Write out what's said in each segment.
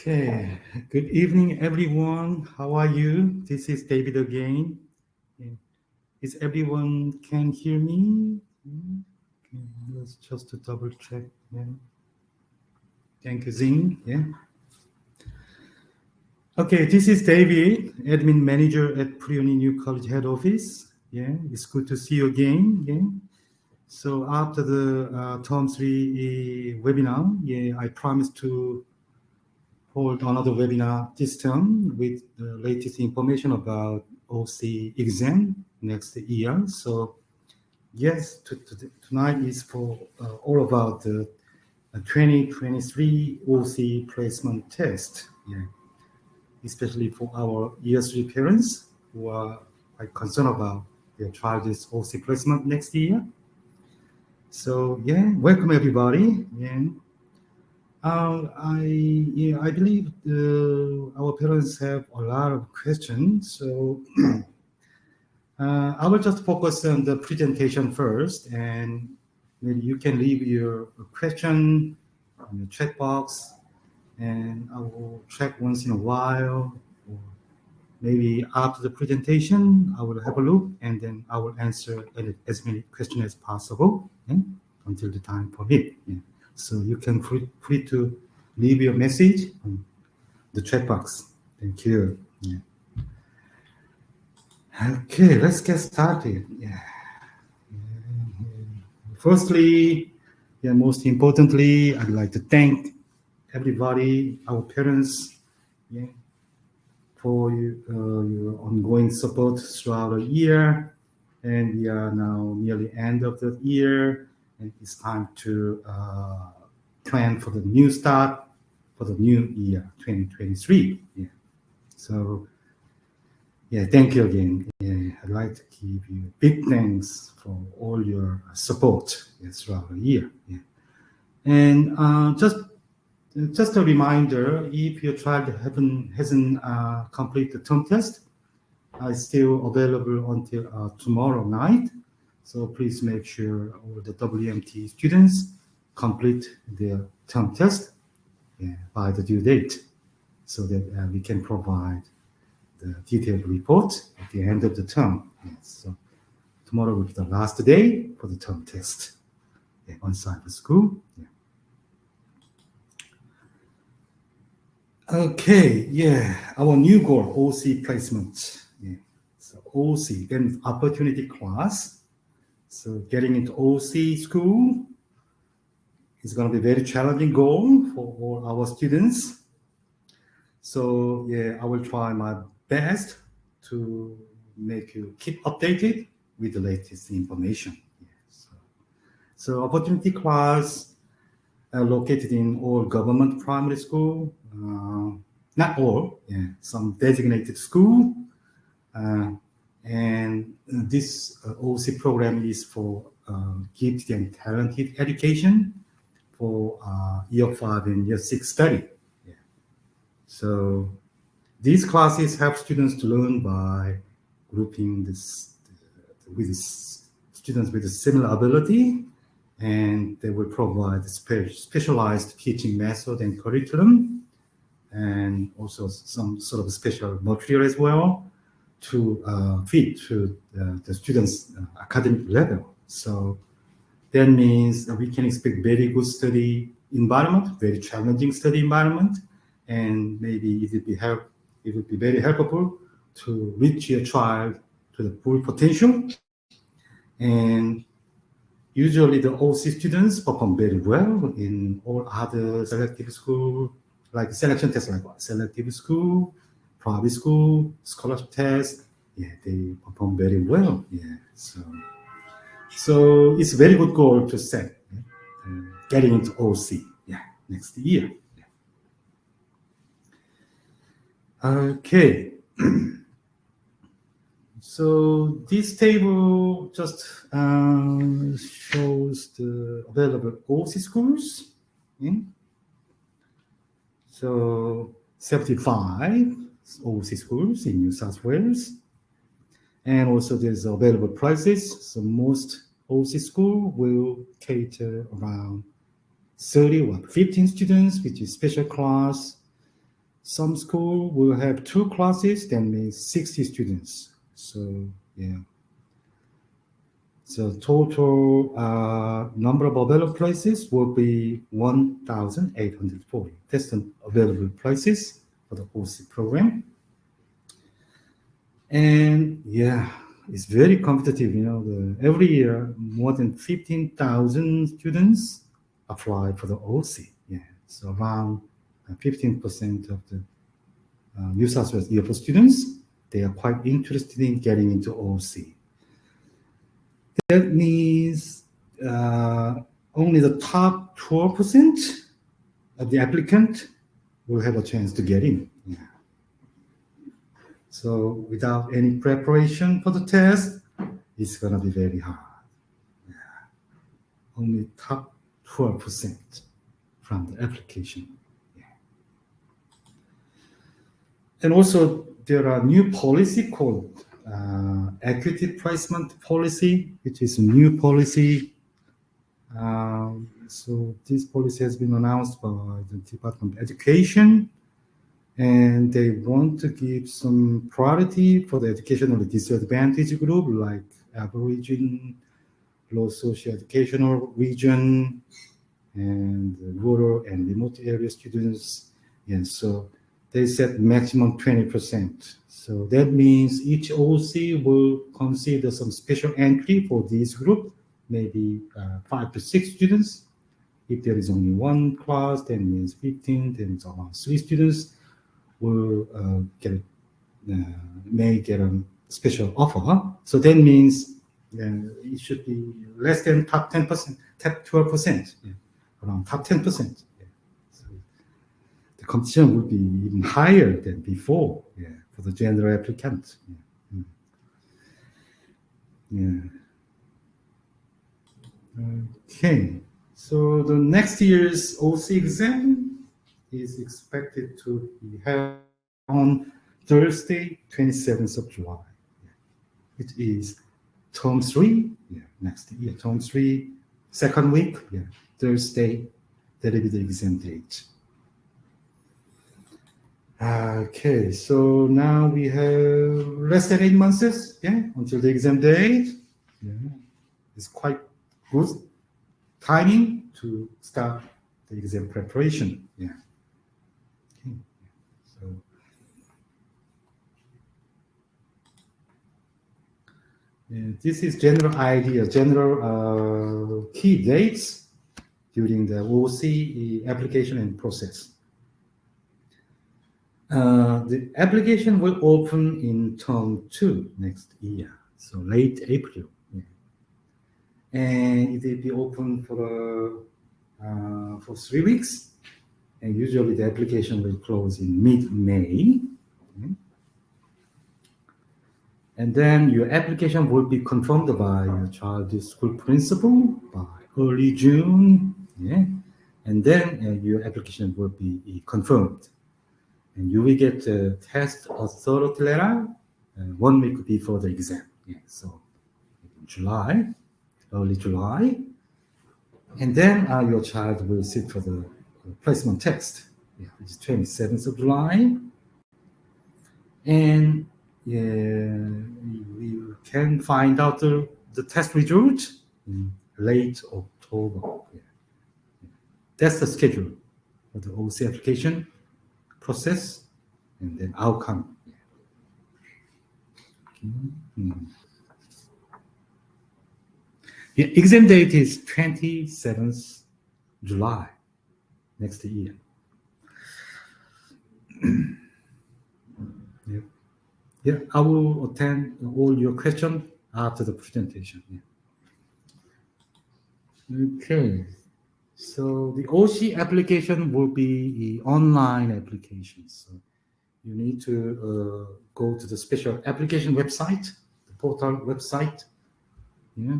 Okay, good evening, everyone. How are you? This is David again. Is everyone can hear me? Okay, let's just to double check. Yeah. Thank you, Zing. Yeah. Okay, this is David, admin manager at Pre-Uni New College head office. Yeah, it's good to see you again. Yeah. So after the term 3 webinar, yeah, I promised to hold another webinar this term with the latest information about OC exam next year. So yes, tonight is for all about the 2023 OC placement test. Yeah, especially for our year 3 parents who are quite concerned about their child's OC placement next year. So yeah, welcome everybody. Yeah. I believe our parents have a lot of questions, so I will just focus on the presentation first, and maybe you can leave your question in the chat box, and I will check once in a while, or maybe after the presentation, I will have a look, and then I will answer as many questions as possible until the time permit. Yeah. So you can free to leave your message on the chat box. Thank you. Yeah. Okay, let's get started. Yeah. Firstly, most importantly, I'd like to thank everybody, our parents, for your ongoing support throughout the year. And we are now nearly end of the year, and it's time to plan for the new start for the new year 2023. Yeah. So thank you again. I'd like to give you big thanks for all your support throughout the year. Yeah. And just a reminder, if your child hasn't completed the term test, is still available until tomorrow night. So please make sure all the WMT students complete their term test by the due date, so that we can provide the detailed report at the end of the term. So tomorrow will be the last day for the term test on site the school. Okay, our new goal, OC placement. So OC, then opportunity class. So getting into OC school is going to be a very challenging goal for all our students. So I will try my best to make you keep updated with the latest information. So opportunity class located in all government primary school, not all, some designated school. And this OC program is for gifted and talented education for year 5 and year 6 study. So these classes help students to learn by grouping with students with a similar ability, and they will provide specialized teaching method and curriculum, and also some sort of special material as well to fit to the students' academic level. So that means that we can expect very good study environment, very challenging study environment, and maybe it would be very helpful to reach your child to the full potential. And usually the OC students perform very well in all other selective school, like selection tests, like selective school, private school, scholarship test. They perform very well. So it's a very good goal to set, getting into OC next year. Okay. So this table just shows the available OC schools. So 75 OC schools in New South Wales. And also there's available prices. So most OC school will cater around 30 or 15 students, which is special class. Some school will have 2 classes, that means 60 students. So, yeah. So total number of available places will be 1,840. That's the available places for the OC program. And yeah, it's very competitive. Every year, more than 15,000 students apply for the OC. Yeah, so around 15% of the New South Wales year 4 students, they are quite interested in getting into OC. That means only the top 12% of the applicant will have a chance to get in. Yeah. So without any preparation for the test, it's going to be very hard. Yeah. Only top 12% from the application. Yeah. And also there are new policy called equity placement policy, which is a new policy. So this policy has been announced by the Department of Education, and they want to give some priority for the educationally disadvantaged group like Aboriginal, low socio-educational region, and rural and remote area students. And so they set maximum 20%. So that means each OC will consider some special entry for this group, maybe 5 to 6 students. If there is only 1 class, then means 15, then it's around 3 students will may get a special offer. So that means it should be less than top 10%, top 12%, yeah, around top 10%. Yeah. So the competition would be even higher than before, yeah, for the general applicant. Yeah. Yeah. Okay, so the next year's OC exam is expected to be held on Thursday, 27th of July. Yeah. It is term 3, yeah, next year, term 3, second week, yeah, Thursday, that will be the exam date. Okay, so now we have less than 8 months, yeah, until the exam date. Yeah. It's quite good timing to start the exam preparation. Yeah. Okay. So this is general idea, general key dates during the OC application and process. The application will open in term 2 next year, so late April. Yeah. And it will be open for 3 weeks. And usually the application will close in mid-May. Okay. And then your application will be confirmed by your child's school principal by early June. Yeah. And then your application will be confirmed. And you will get a test authority letter 1 week before the exam. Yeah. So in July, early July. And then your child will sit for the placement test, yeah, which is 27th of July. And we can find out the test result in late October. Yeah. That's the schedule for the OC application process and then outcome. Yeah. Okay. Yeah, exam date is 27th July next year. Yeah. Yeah, I will attend all your questions after the presentation. Yeah. Okay, so the OC application will be an online application. So you need to go to the special application website, the portal website. Yeah.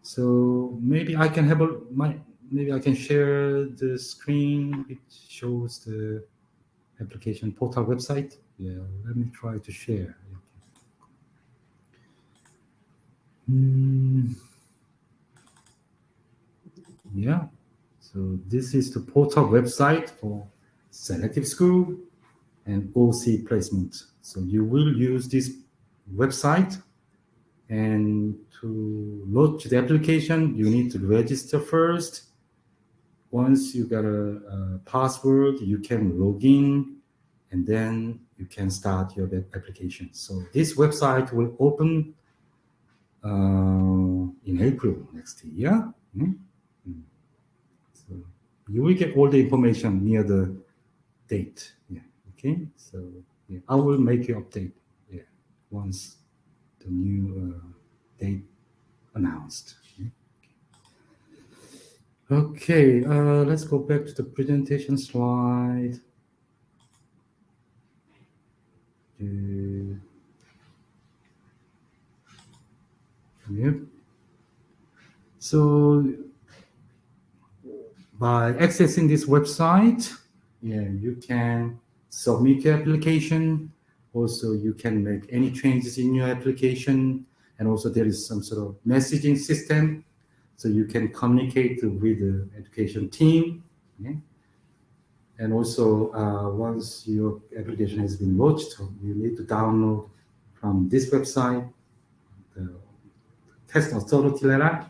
So maybe I can have maybe I can share the screen. It shows the application portal website. Yeah, let me try to share. Yeah, so this is the portal website for selective school, and OC placement. So you will use this website, and to launch the application, you need to register first. Once you got a password, you can log in, and then you can start your application. So this website will open in April next year. So you will get all the information near the date. Yeah. Okay. So yeah, I will make you update. Yeah. Once the new date announced. Okay. Let's go back to the presentation slide. Yep. So by accessing this website, yeah, you can submit your application. Also, you can make any changes in your application, and also there is some sort of messaging system, so you can communicate with the education team. Yeah? And also, once your application has been launched, you need to download from this website the test authority letter,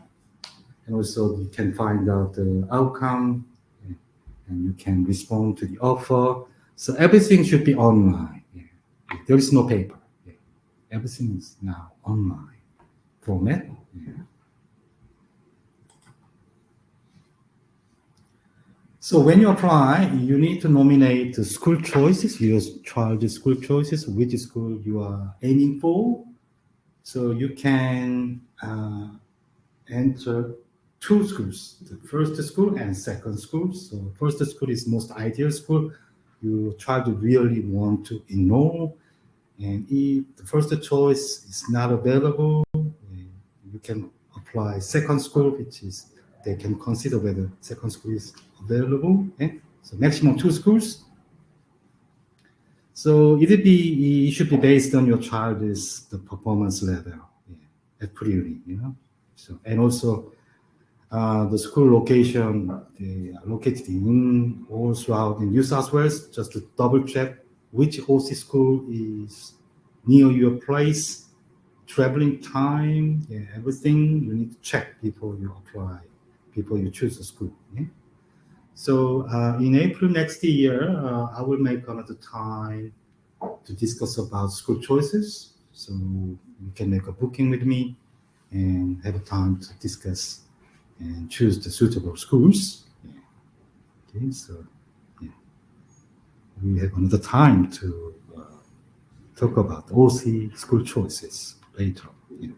and also you can find out the outcome, and you can respond to the offer. So everything should be online. Yeah. There is no paper. Yeah. Everything is now online format. Yeah. So when you apply, you need to nominate the school choices, your child's school choices, which school you are aiming for. So you can enter two schools, the first school and second school. So first school is most ideal school you child really want to enroll. And if the first choice is not available, you can apply second school, which is they can consider whether second school is available. Okay? So maximum two schools. So it should be based on your child's the performance level at Pre-Uni, you know. So and also the school location, they are located in all throughout in New South Wales. Just to double check which OC school is near your place, traveling time, everything you need to check before you apply, before you choose a school. Yeah? So in April next year, I will make another time to discuss about school choices. So you can make a booking with me and have a time to discuss and choose the suitable schools. Yeah. Okay, so yeah, we have another time to talk about OC school choices later. Yeah.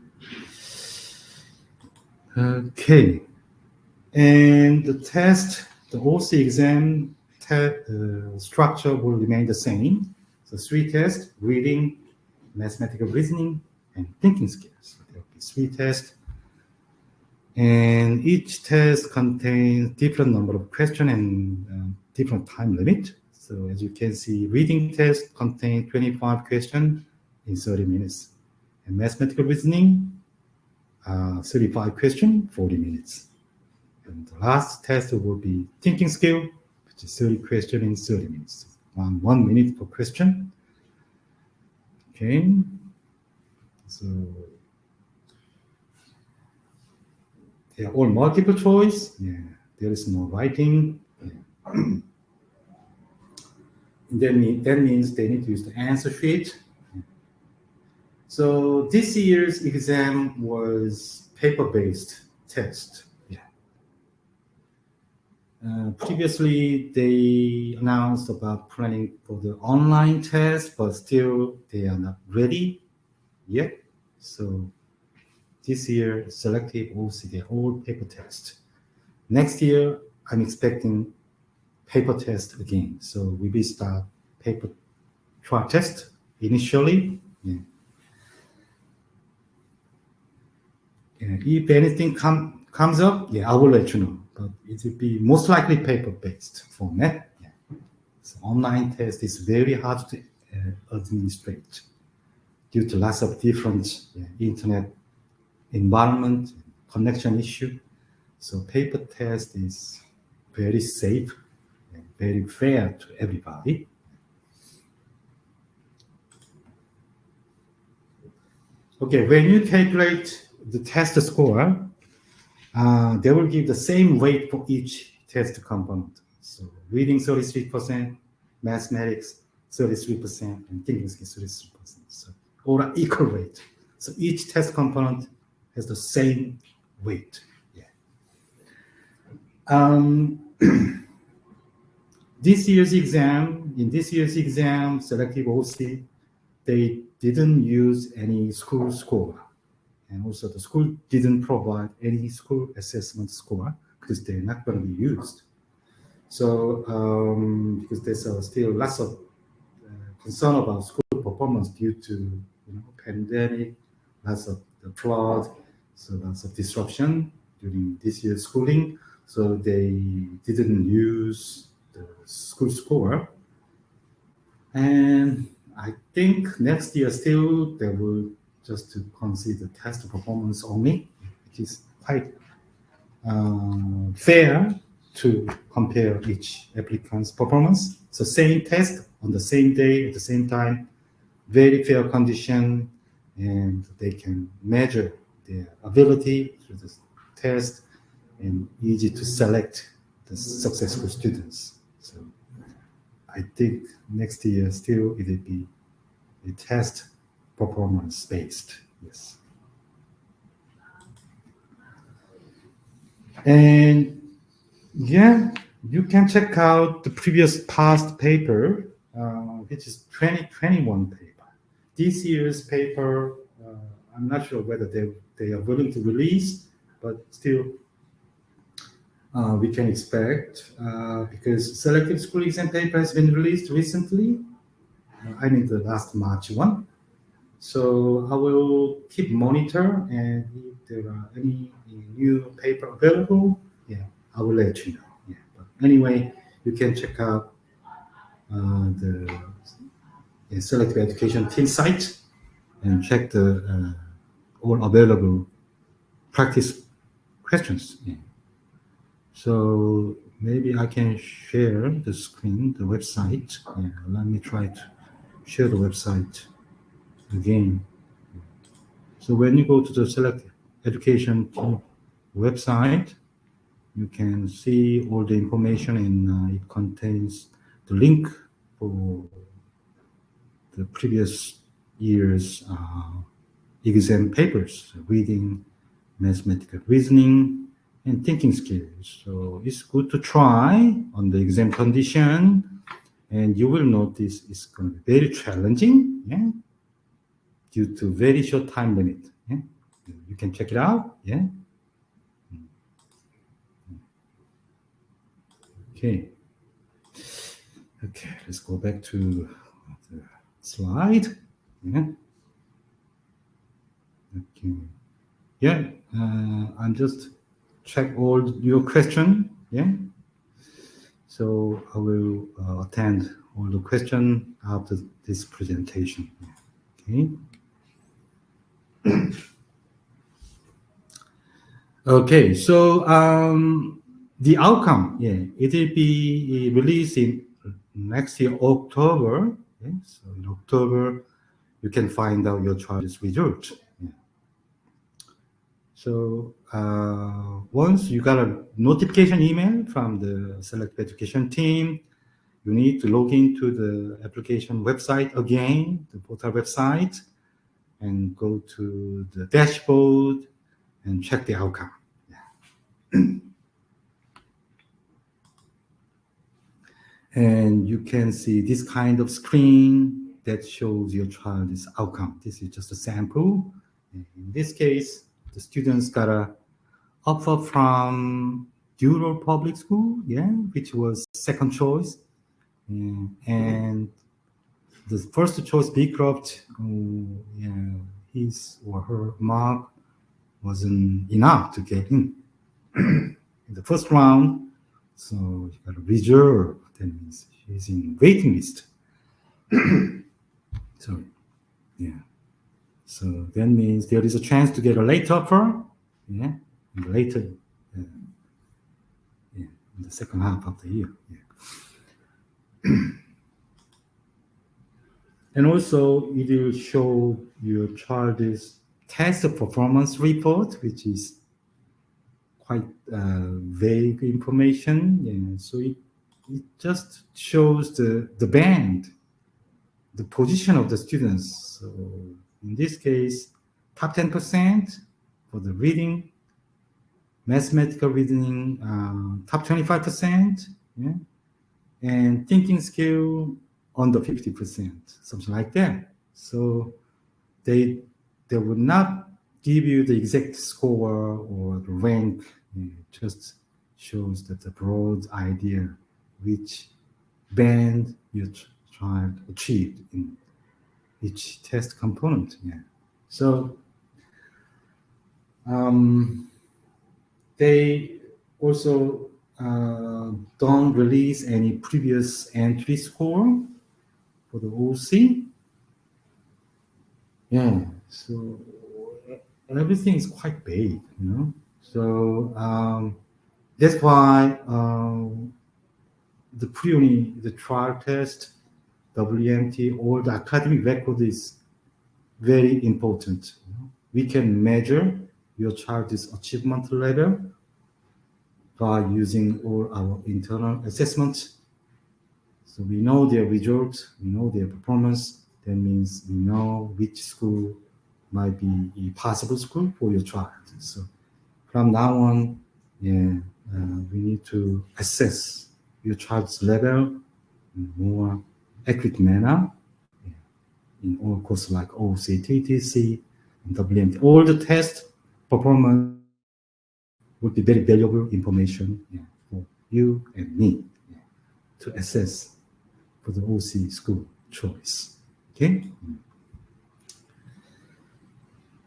Okay, and the test, the OC exam structure will remain the same. So 3 tests: reading, mathematical reasoning, and thinking skills. So there will be 3 tests. And each test contains different number of questions and different time limit. So as you can see, reading test contains 25 questions in 30 minutes. And mathematical reasoning, 35 questions, 40 minutes. And the last test will be thinking skill, which is 30 questions in 30 minutes. 1 minute per question. Okay. So they are all multiple choice. Yeah, there is no writing. Yeah. That means they need to use the answer sheet. Yeah. So this year's exam was paper-based test. Yeah. Previously, they announced about planning for the online test, but still they are not ready yet. So this year, selective OC, they're all paper test. Next year, I'm expecting paper test again. So we will start paper trial test initially. Yeah. And if anything comes up, yeah, I will let you know. But it will be most likely paper-based format. Yeah. So online test is very hard to administrate due to lots of different internet environment, connection issue. So paper test is very safe and very fair to everybody. Okay, when you calculate the test score, they will give the same weight for each test component. So reading 33%, mathematics 33%, and thinking skills 33%. So all are equal weight. So each test component has the same weight. Yeah. In this year's exam, selective OC, they didn't use any school score. And also the school didn't provide any school assessment score because they're not going to be used. So because there's still lots of concern about school performance due to pandemic, lots of the flood, so lots of disruption during this year's schooling. So they didn't use the school score. And I think next year still they will just to consider test performance only, which is quite fair to compare each applicant's performance. So same test on the same day at the same time, very fair condition, and they can measure their ability through the test and easy to select the successful students. So I think next year still it will be a test performance based. Yes. And yeah, you can check out the previous past paper, which is 2021 paper. This year's paper, I'm not sure whether they are willing to release, but still we can expect because selective school exam paper has been released recently. I mean the last March one. So I will keep monitor, and if there are any new paper available, yeah, I will let you know. Yeah, but anyway, you can check out the selective education team site and check the all available practice questions. Yeah. So maybe I can share the screen, the website. Yeah, let me try to share the website again. So when you go to the selective education team website, you can see all the information, and it contains the link for the previous year's exam papers, reading, mathematical reasoning, and thinking skills. So it's good to try on the exam condition, and you will notice it's going to be very challenging, yeah, due to very short time limit. Yeah? You can check it out. Yeah. Okay. Okay, let's go back to the slide. Yeah. Okay. Yeah, I'm just check all your question. Yeah. So I will attend all the question after this presentation. Okay. Okay, so the outcome, yeah, it will be released in next year, October. Okay? So in October, you can find out your child's result. Yeah. So once you got a notification email from the selective education team, you need to log into the application website again, the portal website, and go to the dashboard and check the outcome. Yeah. And you can see this kind of screen that shows your child's outcome. This is just a sample. In this case, the students got a offer from Dural Public School, yeah, which was second choice. And the first choice, Beecroft, his or her mark wasn't enough to get in the first round. So you got a reserve. That means she's in waiting list. So, yeah. So that means there is a chance to get a late offer. Yeah, later, in the second half of the year. Yeah. And also, it will show your child's test performance report, which is quite vague information. And so it just shows the band, the position of the students. So in this case, top 10% for the reading, mathematical reading, top 25%, yeah? And thinking skill under 50%, something like that. So they would not give you the exact score or the rank. It just shows that the broad idea which band your child achieved in each test component. Yeah. So they also don't release any previous entry score for the OC. Yeah, so everything is quite vague, you know. So that's why the Pre-Uni, the trial test, WMT, or the academic record is very important. You know? We can measure your child's achievement level by using all our internal assessments. So we know their results, we know their performance. That means we know which school might be a possible school for your child. So from now on, yeah, we need to assess your child's level in a more accurate manner, yeah, in all courses like OCTC and WMP. All the test performance would be very valuable information, yeah, for you and me, yeah, to assess for the OC school choice. Okay.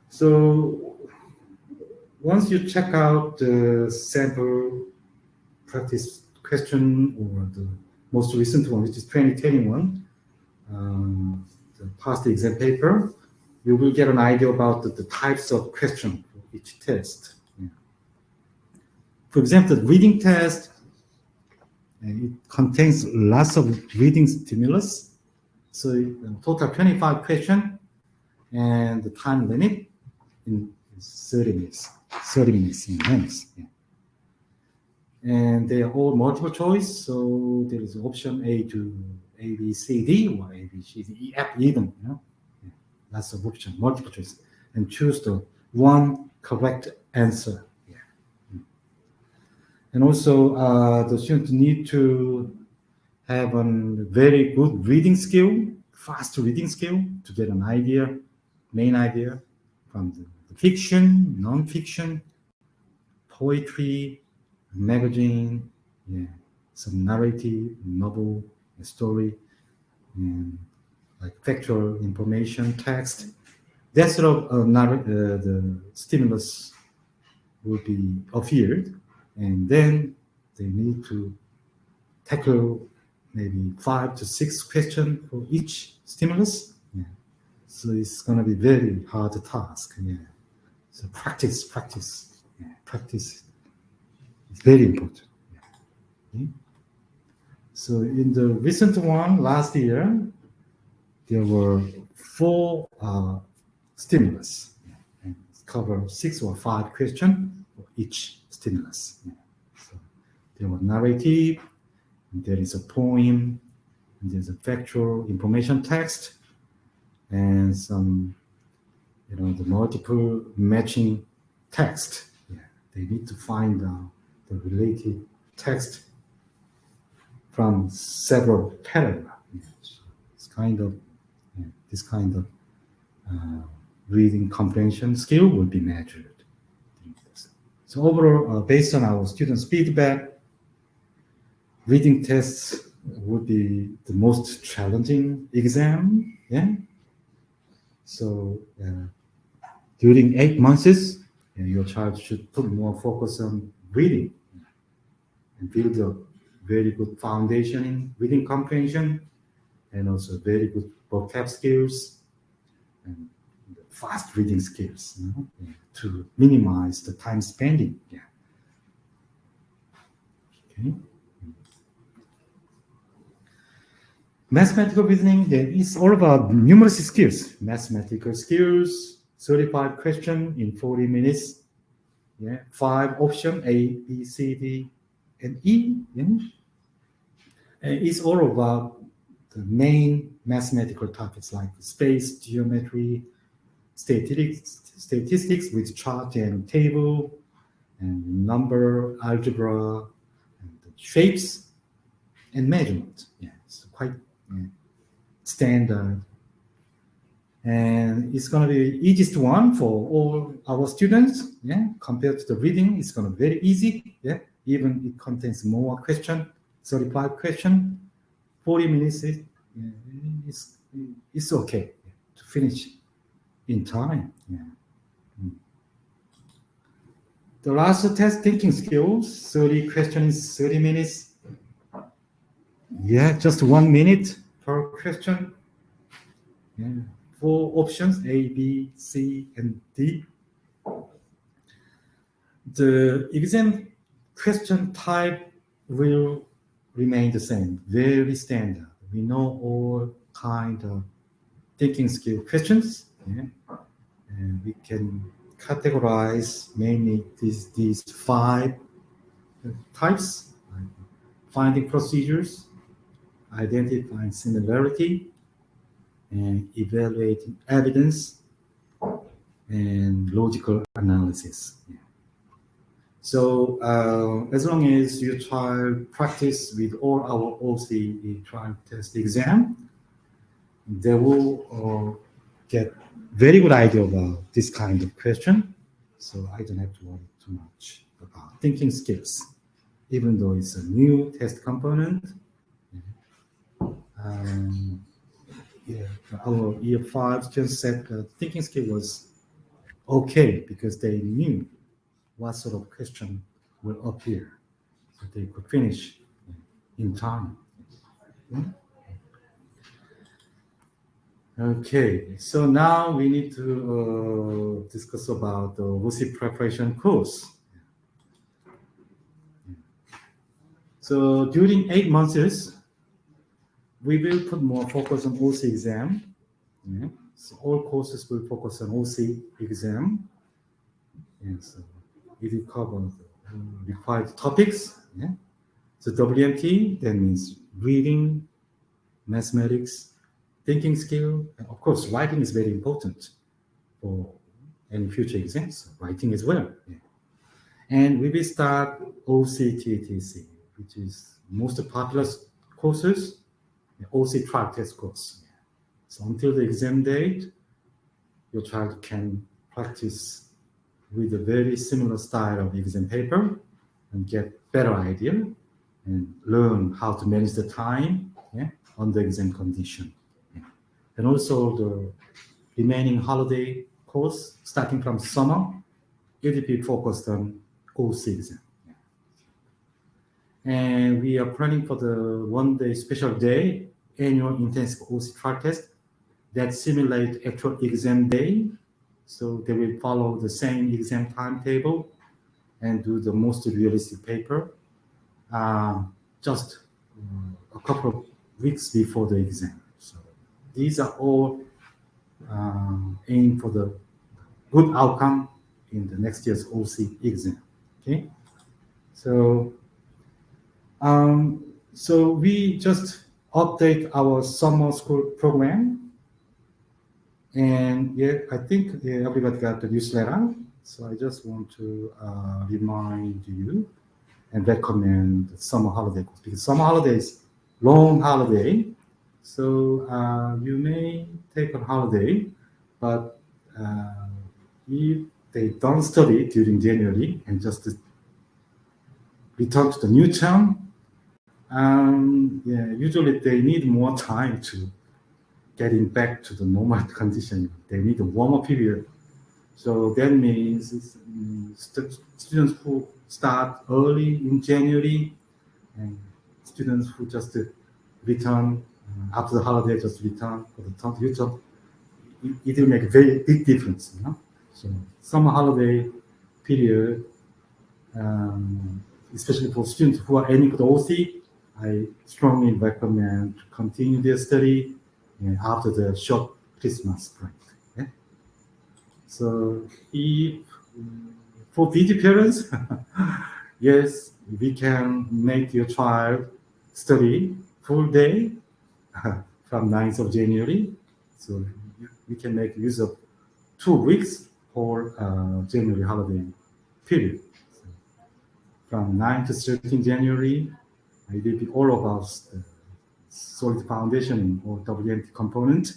So once you check out the sample practice question or the most recent one, which is 2021, the past exam paper, you will get an idea about the types of questions for each test. Yeah. For example, the reading test, it contains lots of reading stimulus. So total 25 questions, and the time limit in 30 minutes. 30 minutes in length. Yeah. And they are all multiple choice, so there is option A to A, B, C, D, or A, B, C, D, E, F, even, you know. Yeah. Lots of option, multiple choice, and choose the one correct answer. Yeah. And also, the students need to have a very good reading skill, fast reading skill, to get an idea, main idea from the fiction, non-fiction, poetry, magazine, yeah, some narrative, novel, a story, and like factual information, text. That sort of the stimulus will be appeared, and then they need to tackle maybe 5 to 6 questions for each stimulus. Yeah. So it's going to be very hard task. Yeah. So practice. Yeah. Practice is very important. Yeah. Okay. So in the recent one last year, there were 4 stimulus, yeah, and cover 6 or 5 questions for each stimulus. Yeah. So there were narrative, and there is a poem, and there's a factual information text, and some, you know, the multiple matching text. Yeah, they need to find the related text from several paragraphs. Yeah. So it's kind of, yeah, this kind of reading comprehension skill will be measured. So overall, based on our students' feedback, reading tests would be the most challenging exam. Yeah. So during 8 months, your child should put more focus on reading and build a very good foundation in reading comprehension, and also very good vocab skills and fast reading skills, you know, yeah, to minimize the time spending. Yeah. Okay. Mathematical reasoning, it's all about numeracy skills. Mathematical skills, 35 questions in 40 minutes. Yeah, 5 options, A, B, C, D, and E. Yeah? And it's all about the main mathematical topics like space, geometry, statistics with chart and table, and number, algebra, and shapes, and measurement. Yeah, it's quite standard. And it's going to be the easiest one for all our students. Yeah, compared to the reading, it's going to be very easy. Yeah, even it contains more question, 35 question, 40 minutes. It's okay to finish in time. Yeah. The last test, thinking skills, 30 questions, 30 minutes. Yeah, just 1 minute per question. Yeah. 4 options, A, B, C, and D. The exam question type will remain the same, very standard. We know all kind of thinking skill questions. Yeah. And we can categorize mainly these 5 types: finding procedures, identifying similarity, and evaluating evidence, and logical analysis. Yeah. So as long as your child practice with all our OC trial test exam, they will get very good idea about this kind of question. So I don't have to worry too much about thinking skills, even though it's a new test component. Yeah, our year 5 students said thinking skill was okay because they knew what sort of question will appear, so they could finish in time. Okay, so now we need to discuss about the OC preparation course. So during 8 months, we will put more focus on OC exam. Yeah. So all courses will focus on OC exam. And so it will cover the required topics. Yeah. So WMP, that means reading, mathematics, thinking skill, and of course, writing is very important for any future exams, writing as well. Yeah. And we will start OCTC, which is most popular courses, OC trial test course. So until the exam date, your child can practice with a very similar style of exam paper and get better idea and learn how to manage the time on the exam condition. Yeah. And also the remaining holiday course, starting from summer, it will be focused on OC exam. Yeah. And we are planning for the 1-day special day, annual intensive OC trial test that simulate actual exam day. So they will follow the same exam timetable and do the most realistic paper just a couple of weeks before the exam. So these are all aimed for the good outcome in the next year's OC exam. Okay, so so we just update our summer school program, and yeah, I think everybody got the newsletter. So I just want to remind you and recommend the summer holiday course, because summer holiday is long holiday. So you may take a holiday, but if they don't study during January and just return to the new term, usually they need more time to getting back to the normal condition. They need a warmer period. So that means students who start early in January and students who just return after the holiday, just return for the return, it will make a very big difference. So summer holiday period, especially for students who are aiming for the OC, I strongly recommend to continue their study after the short Christmas break. Okay? So if for busy parents, yes, we can make your child study full day from 9th of January. So we can make use of 2 weeks for January holiday period. So from 9 to 13 January, it will be all about the solid foundation or WMP component.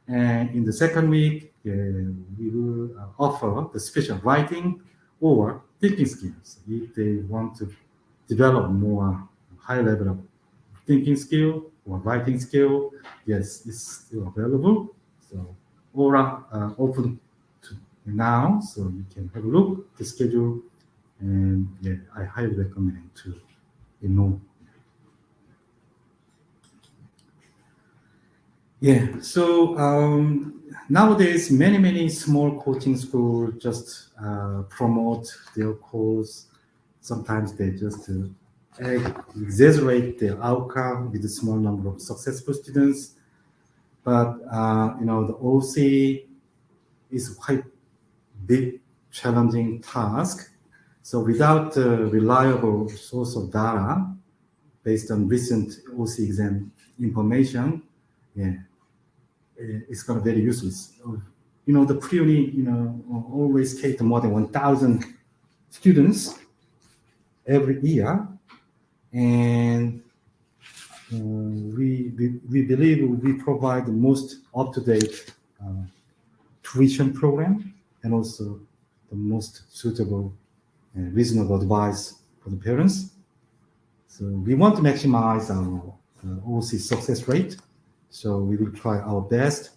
And in the second week, we will offer the special writing or thinking skills. If they want to develop more high level of thinking skill or writing skill, yes, it's still available. So all are open to now, so you can have a look at the schedule, and yeah, I highly recommend to enroll. Yeah, so nowadays many small coaching schools just promote their course. Sometimes they just exaggerate their outcome with a small number of successful students. But the OC is quite big, challenging task. So without a reliable source of data based on recent OC exam information, yeah, it's going to be very useless. The Pre-Uni, always cater more than 1,000 students every year, and we believe we provide the most up-to-date tuition program and also the most suitable and reasonable advice for the parents. So we want to maximize our OC success rate. So we will try our best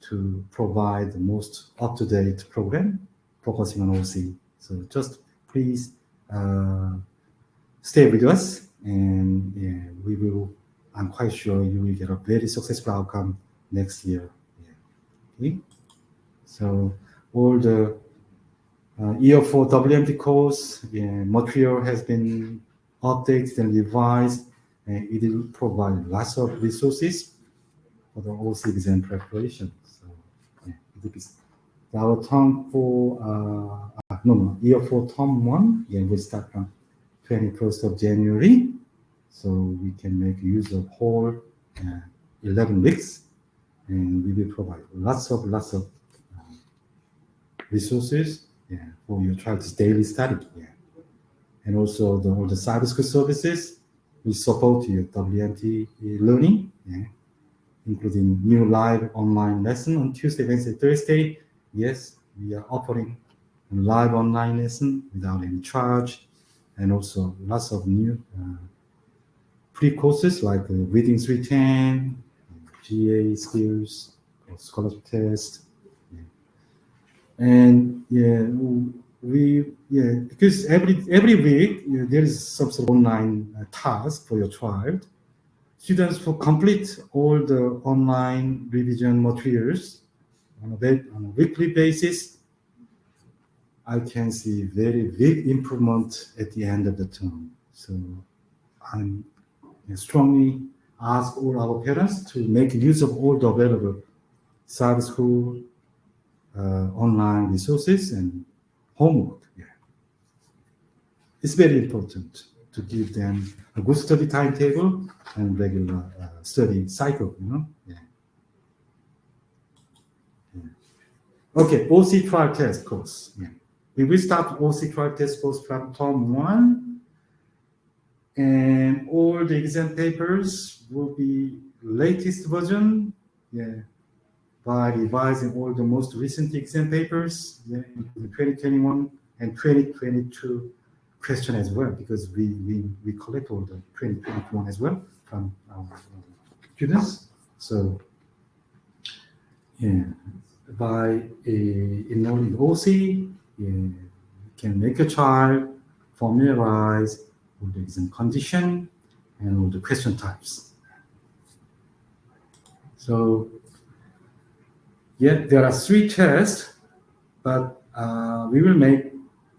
to provide the most up-to-date program focusing on OC. So just please stay with us, and yeah, we will. I'm quite sure you will get a very successful outcome next year. Yeah. Okay. So all the year 4 WMP course material has been updated and revised, and it will provide lots of resources for the OC exam preparation. So yeah, it is our term for year 4 term 1. Yeah, we start from 21st of January, so we can make use of whole 11 weeks, and we will provide lots of resources for your child's daily study. Yeah. And also all the cyber school services will support your WMT learning, including new live online lesson on Tuesday, Wednesday, Thursday. Yes, we are offering a live online lesson without any charge, and also lots of new pre-courses like reading 310, GA skills, scholarship test. And because every week there is some sort of online task for your child. Students who complete all the online revision materials on a weekly basis, I can see very big improvement at the end of the term. So I strongly ask all our parents to make use of all the available cyber school online resources and homework. Yeah. It's very important to give them a good study timetable and regular study cycle. Yeah. Okay, OC trial test course. Yeah. We will start OC trial test course from term 1, and all the exam papers will be latest version. Yeah. By revising all the most recent exam papers, including 2021 and 2022 question as well, because we collect all the 2021 as well from our students. So by enrolling OC, you can make a child familiarize with the exam condition and all the question types. So there are 3 tests, but we will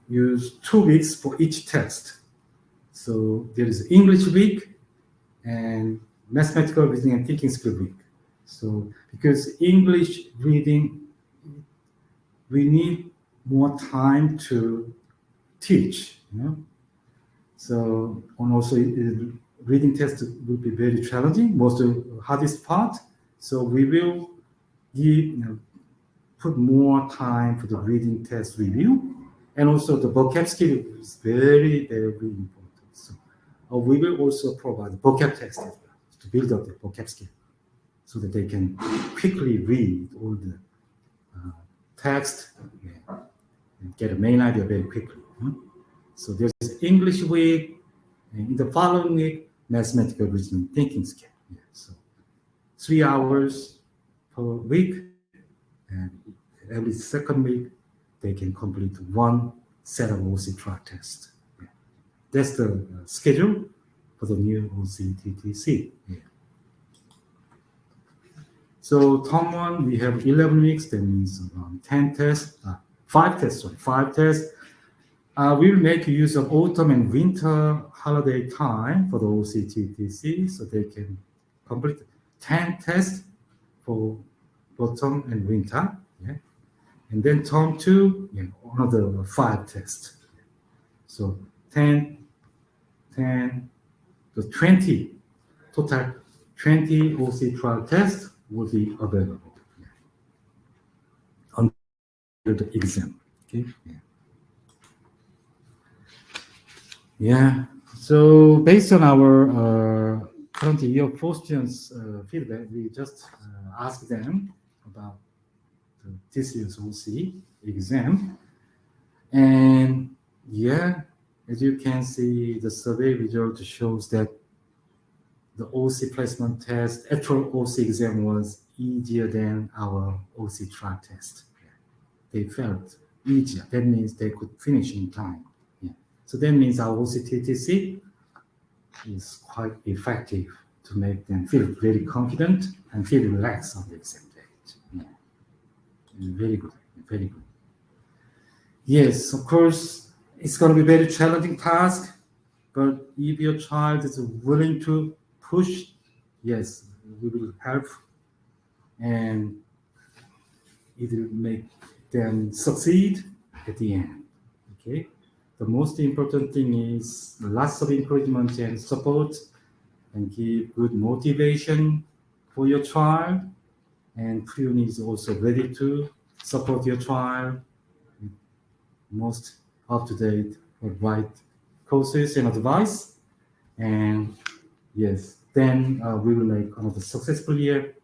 use 2 weeks for each test. So there is English week and mathematical reasoning and thinking skill week. So because English reading, we need more time to teach, you know. So, and also reading test will be very challenging, most of the hardest part. So we will put more time for the reading test review, and also the vocab skill is very, very important. So we will also provide vocab text as well to build up the vocab skill, so that they can quickly read all the text and get a main idea very quickly. So there's English week, and in the following week, mathematical reasoning thinking skill. So 3 hours per week, and every second week, they can complete one set of OC track tests. That's the schedule for the new OCTC. So term 1, we have 11 weeks, that means around 10 tests, 5 tests. We will make use of autumn and winter holiday time for the OCTC, so they can complete 10 tests for autumn and winter. And then term 2, another 5 tests. So 10, so 20, total 20 OC trial tests will be available until the exam. Okay. So based on our current year 4 students' feedback, we just asked them about this year's OC exam. And as you can see, the survey result shows that the OC placement test, actual OC exam was easier than our OC track test. They felt easier. That means they could finish in time. So that means our OCTC is quite effective to make them feel very confident and feel relaxed on the exam date. Very good, very good. Yes, of course, it's going to be a very challenging task, but if your child is willing to push, yes, we will help, and it will make them succeed at the end. Okay. The most important thing is lots of encouragement and support, and give good motivation for your child. And Pre-Uni is also ready to support your child with most up-to-date right courses and advice. And yes, then we will make another successful year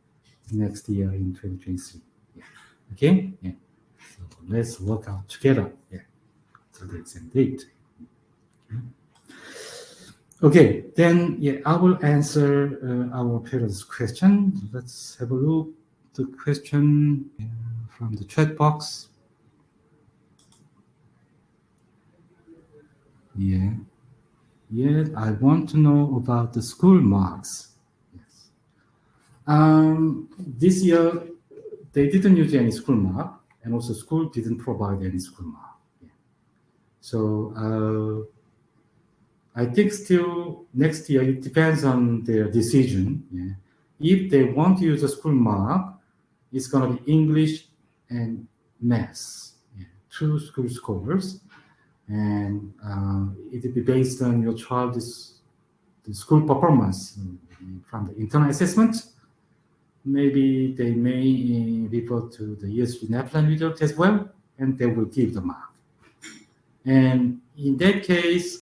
next year in 2023. Okay? So let's work out together. The exam date. Okay, then I will answer our parents' question. Let's have a look at the question from the chat box. I want to know about the Schoolmarks. This year they didn't use any Schoolmark, and also school didn't provide any Schoolmark. So I think still next year, it depends on their decision. If they want to use a Schoolmark, it's going to be English and math, 2 school scores. And it will be based on your child's school performance from the internal assessment. Maybe they may refer to the ESG NAPLAN result as well, and they will give the mark. And in that case,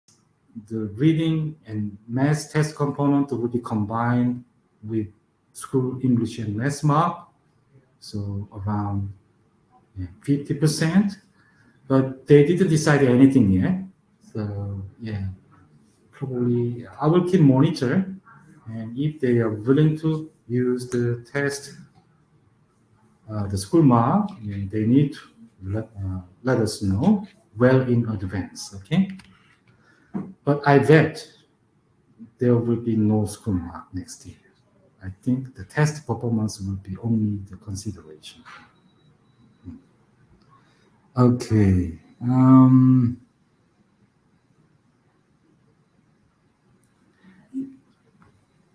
the reading and math test component will be combined with school English and math mark, so around 50%. But they didn't decide anything yet. So probably I will keep monitor, and if they are willing to use the test, the school mark, they need to let us know well in advance, okay? But I bet there will be no school mark next year. I think the test performance will be only the consideration. Okay.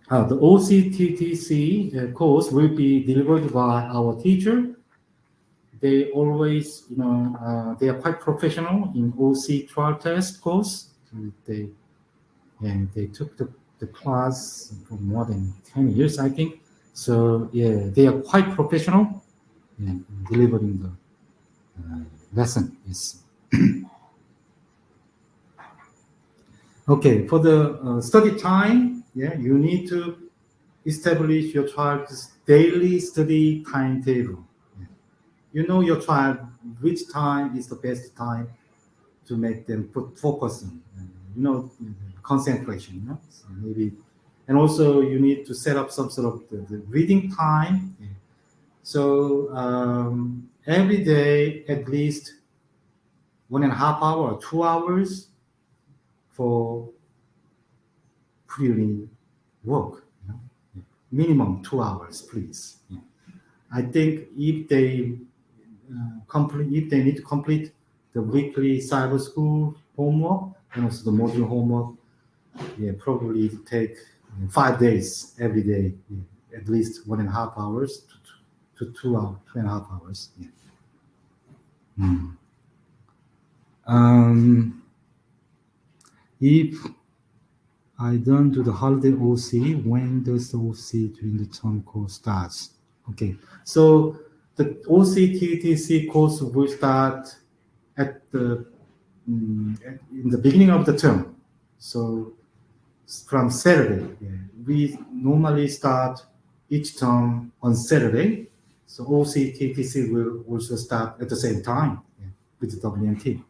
The OCTC course will be delivered by our teacher. They always, they are quite professional in OC trial test course. They took the class for more than 10 years, I think. So yeah, they are quite professional in delivering the lesson. Yes. Okay, for the study time, you need to establish your child's daily study timetable. You know your child which time is the best time to make them put focus on, concentration. So maybe, and also you need to set up some sort of the reading time. So every day at least 1.5 hours or 2 hours for pre-uni work. Minimum 2 hours, please. I think if they need to complete the weekly cyber school homework and also the module homework, probably take 5 days every day, at least 1.5 hours to 2 hours, 2.5 hours. If I don't do the holiday OC, when does the OC during the term course starts? Okay, so the OCTC course will start at in the beginning of the term. So from Saturday, we normally start each term on Saturday. So OCTC will also start at the same time with the WMT.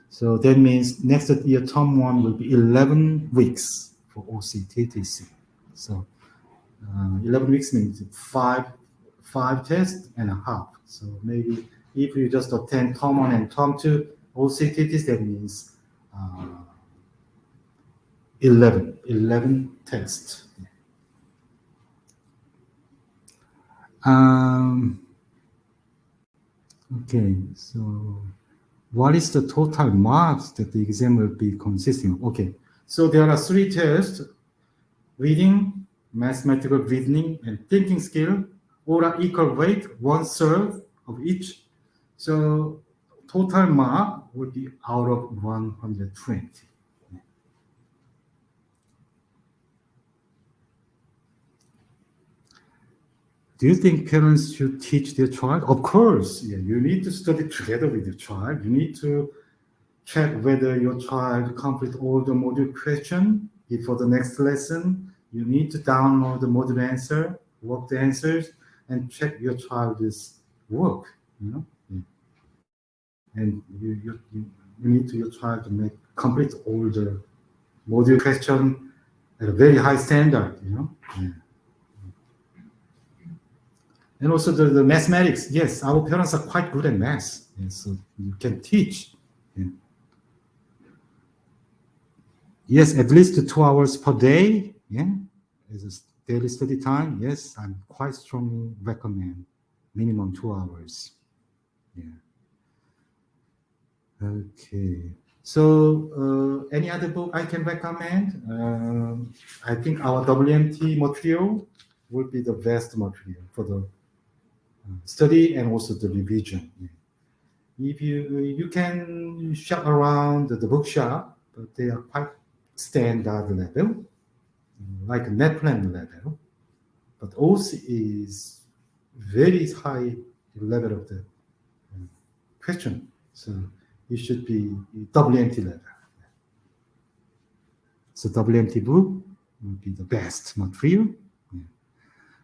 So that means next year term 1 will be 11 weeks for OCTC. So 11 weeks means five tests and a half. So maybe if you just attend term 1 and term 2 OCTC, that means 11 tests. Okay, so what is the total marks that the exam will be consisting of? Okay, so there are 3 tests: reading, mathematical reasoning, and thinking skill. All are equal weight, 1/3 of each. So total mark would be out of 120. Do you think parents should teach their child? Of course, you need to study together with your child. You need to check whether your child complete all the module question before the next lesson. You need to download the module answer, work the answers, and check your child's work. And you need to your child to complete all the module question at a very high standard. And also the mathematics. Yes, our parents are quite good at math. So you can teach. Yes, at least 2 hours per day. As a daily study time. Yes, I quite strongly recommend minimum 2 hours. Okay. So any other book I can recommend? I think our WMT material would be the best material for the study and also the revision. If you can shop around the bookshop, but they are quite standard level, like a net plan level. But OC is very high level of the question. So it should be WMT level. So WMT book would be the best material.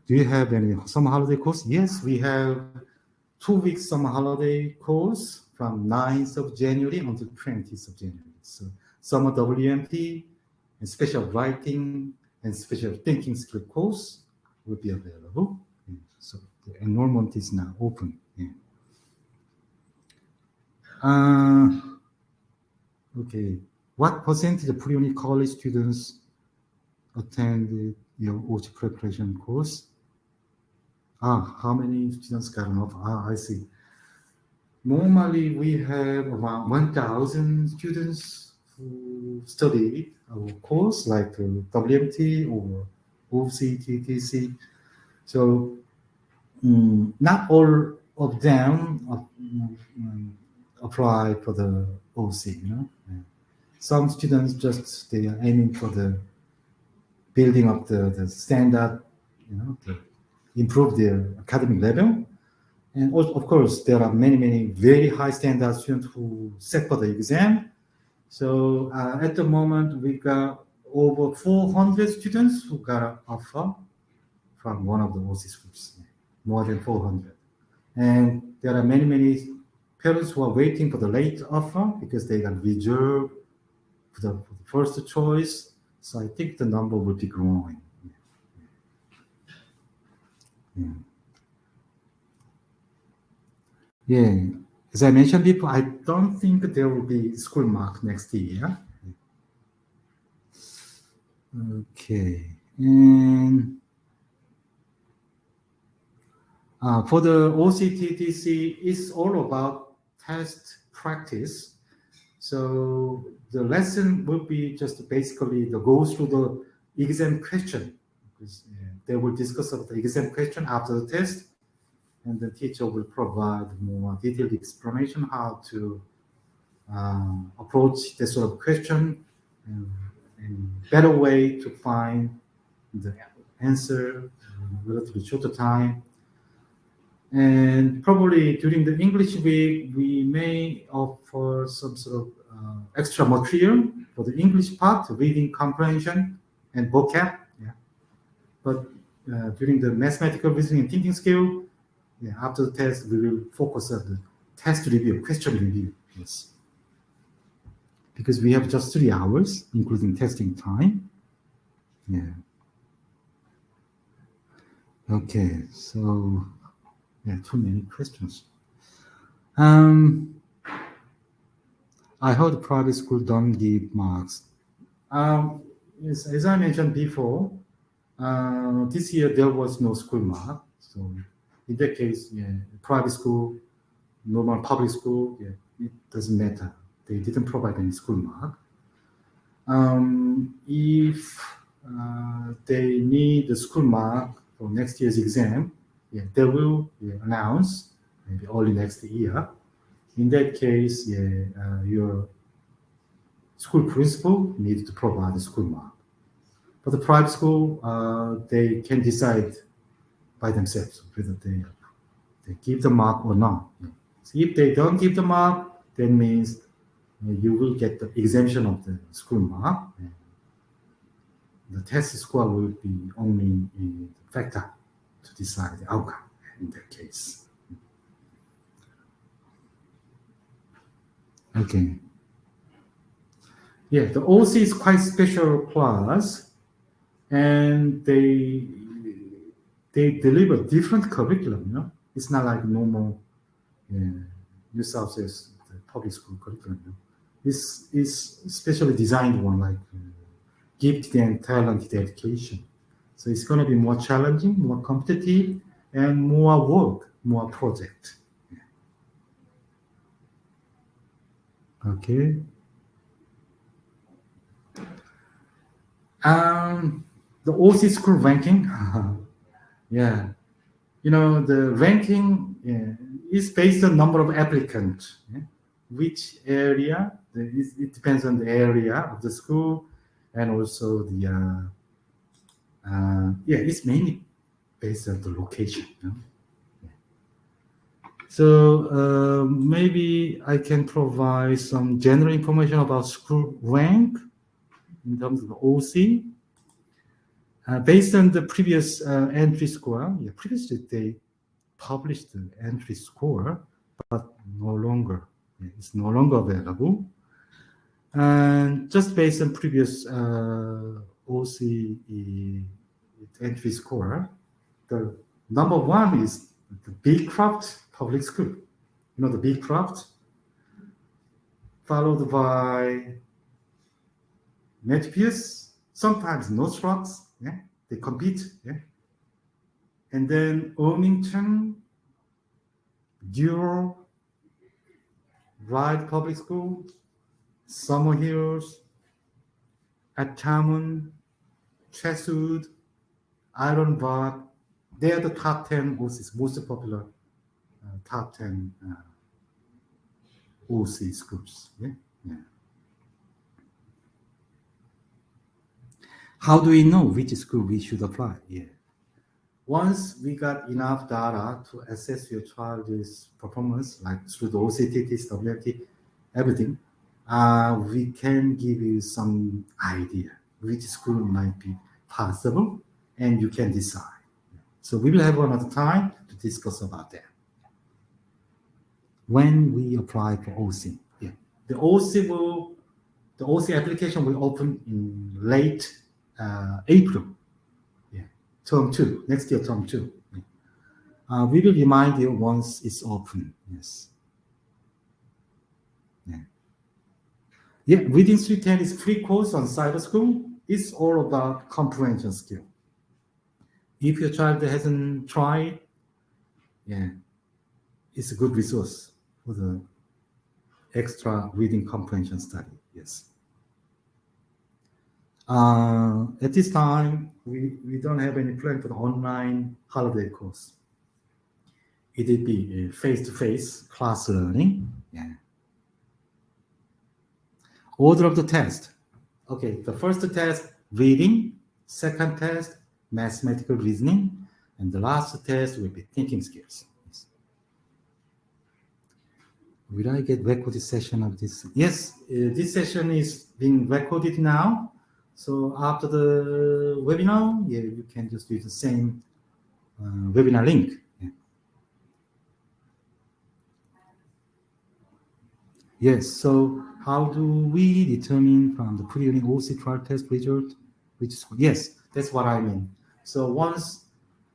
Do you have any summer holiday course? Yes, we have 2 weeks summer holiday course from 9th of January until 20th of January. So summer WMT and special writing and special thinking skill course will be available. So the enrollment is now open. Okay, what percentage of pre-uni college students attend your OC preparation course? How many students got an offer? I see. Normally, we have around 1,000 students who study our course, like WMT or OCTC. So not all of them apply for the OC. Some students they are aiming for the building up the standard, to improve their academic level. And also, of course, there are many very high standard students who set for the exam. So at the moment, we got over 400 students who got an offer from one of the OC schools, more than 400. And there are many parents who are waiting for the late offer because they got reserved for the first choice. So I think the number will be growing. Yeah. As I mentioned before, I don't think there will be Schoolmark next year. Okay. And for the OCTC, it's all about test practice. So the lesson will be just basically to go through the exam question. Because, they will discuss the exam question after the test, and the teacher will provide more detailed explanation how to approach this sort of question and better way to find the answer in relatively shorter time. And probably during the English week, we may offer some sort of extra material for the English part, reading comprehension and vocab. But during the mathematical reasoning and thinking skill, after the test, we will focus on the test review, question review. Yes. Because we have just 3 hours, including testing time. Okay, so too many questions. I heard private school don't give marks. Yes, as I mentioned before, this year there was no school mark. So in that case, private school, normal public school, it doesn't matter. They didn't provide any school mark. If they need the school mark for next year's exam, they will announce maybe early next year. In that case, your school principal needs to provide the school mark. For the private school, they can decide by themselves whether they give the mark or not. So if they don't give the mark, that means you will get the exemption of the school mark. The test score will be only a factor to decide the outcome in that case. Okay. The OC is quite special class, and they deliver different curriculum. It's not like normal New South Wales public school curriculum. This is specially designed one, like gifted and talented education. So it's going to be more challenging, more competitive, and more work, more project. Okay. The OC school ranking, the ranking is based on number of applicants. Which area? It depends on the area of the school, and also the it's mainly based on the location. So maybe I can provide some general information about school rank in terms of OC. Based on the previous entry score, previously they published the entry score, but no longer. It's no longer available. And just based on previous OC entry score, the number 1 is the Beecroft Public School. The Beecroft, followed by Netpius, sometimes North Rocks, they compete, and then Wilmington, Durham, Ryde Public School, Summer Hills, Attamon, Cheswood, Ironbot, they are the top 10 OCs, most popular top 10 OC schools. Yeah? Yeah. How do we know which school we should apply? Yeah. Once we got enough data to assess your child's performance, like through the OCTC, WMP, everything, we can give you some idea which school might be possible, and you can decide. So we will have another time to discuss about that. When we apply for OC, yeah, the OC application will open in late April. Yeah, term 2, next year, term 2. Yeah. We will remind you once it's open. Yes. Yeah. Yeah, Reading 310 is free course on cyber school. It's all about comprehension skill. If your child hasn't tried, yeah, it's a good resource for the extra reading comprehension study. Yes. At this time, we don't have any plan for the online holiday course. It will be face-to-face class learning. Yeah. Order of the test. Okay, the first test, reading. Second test, mathematical reasoning. And the last test will be thinking skills. Yes. Will I get recorded session of this? Yes, this session is being recorded now. So after the webinar, yeah, you can just use the same webinar link. Yeah. Yes, so how do we determine from the pre-uni OC trial test result which school? Yes, that's what I mean. So once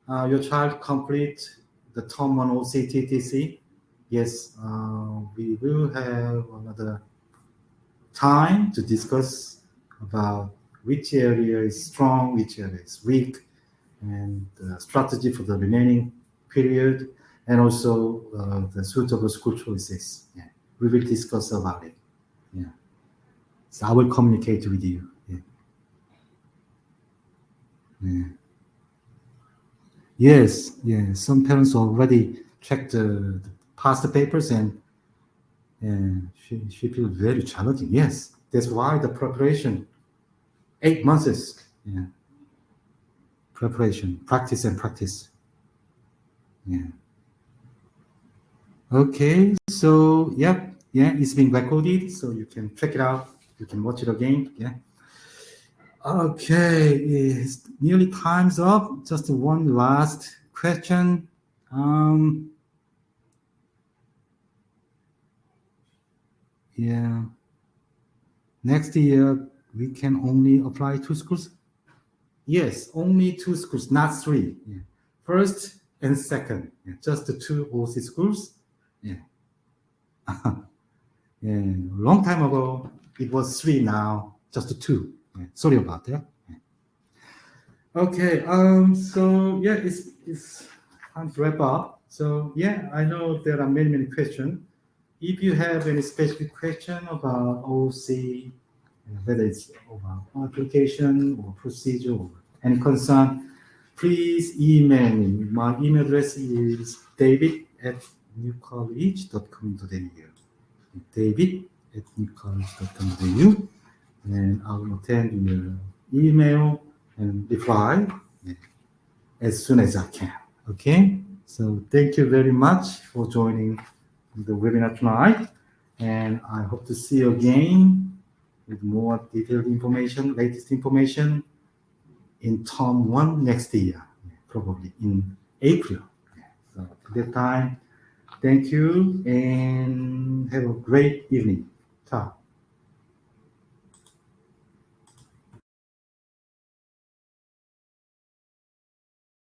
your child complete the term 1 OCTC, yes, we will have another time to discuss about which area is strong, which area is weak, and the strategy for the remaining period, and also the suitable school choices. Yeah. We will discuss about it. Yeah. So I will communicate with you. Yeah. Yeah. Yes, yeah. Some parents already checked the past papers, and she feels very challenging. Yes, that's why the preparation, 8 months is, yeah. Preparation, practice and practice. Yeah. Okay, so yeah, it's been recorded, so you can check it out. You can watch it again. Yeah. Okay, it's nearly time's up. Just one last question. Yeah. Next year we can only apply 2 schools. Yes, only 2 schools, not 3. Yeah. First and second, yeah, just the 2 OC schools. Yeah. Yeah. Long time ago, it was 3. Now just 2. Yeah. Sorry about that. Yeah. Okay. So yeah, it's time to wrap up. So yeah, I know there are many questions. If you have any specific question about OC, whether it's about application or procedure or any concern, please email me. My email address is david@newcollege.com.au. david@newcollege.com.au, and I will attend your email and reply as soon as I can. Okay. So thank you very much for joining the webinar tonight, and I hope to see you again with more detailed information, latest information in term 1 next year, probably in April. So at that time, thank you and have a great evening. Ciao.